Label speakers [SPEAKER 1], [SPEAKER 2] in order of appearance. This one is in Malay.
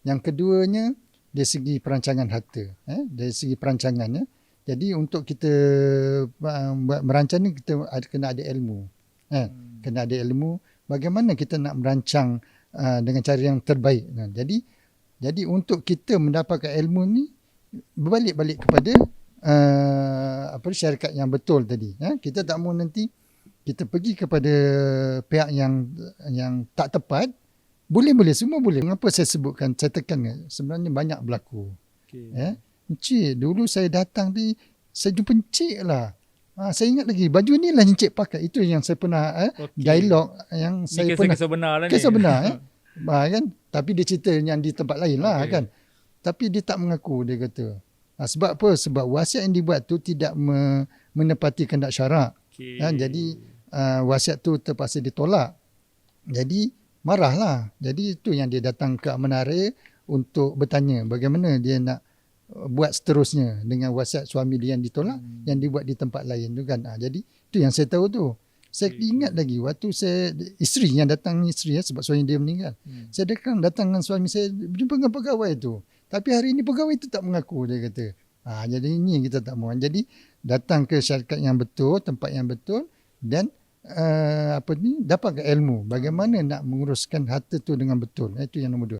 [SPEAKER 1] Yang keduanya dari segi perancangan harta, dari segi perancangan. Jadi untuk kita buat merancang ni kita kena ada ilmu. Kena ada ilmu bagaimana kita nak merancang dengan cara yang terbaik. Jadi untuk kita mendapatkan ilmu ni berbalik-balik kepada syarikat yang betul tadi. Kita tak mahu nanti kita pergi kepada pihak yang tak tepat. Boleh, semua boleh. Mengapa saya sebutkan, saya tekan sebenarnya banyak berlaku. Encik, dulu saya datang ni, saya jumpa encik lah. Saya ingat lagi, baju ni lah encik pakai. Itu yang saya pernah dialog yang
[SPEAKER 2] ni
[SPEAKER 1] saya pernah.
[SPEAKER 2] Kisah benar lah ni.
[SPEAKER 1] Kisah benar. Kan? Tapi dia cerita yang di tempat lain lah kan. Tapi dia tak mengaku, dia kata. Sebab apa? Sebab wasiat yang dibuat tu tidak menepati kehendak syarak. Jadi wasiat tu terpaksa ditolak. Jadi marahlah. Jadi itu yang dia datang ke Menara untuk bertanya bagaimana dia nak buat seterusnya dengan wasiat suami dia yang ditolak, yang dibuat di tempat lain tu kan. Jadi itu yang saya tahu tu. Saya ingat lagi waktu saya, isteri yang datang, sebab suami dia meninggal. Saya datang dengan suami saya, berjumpa dengan pegawai tu. Tapi hari ini pegawai itu tak mengaku, dia kata. Jadi ini yang kita tak mahu. Jadi datang ke syarikat yang betul, tempat yang betul, dan dapatkan ilmu bagaimana nak menguruskan harta tu dengan betul. Itu yang nombor 2.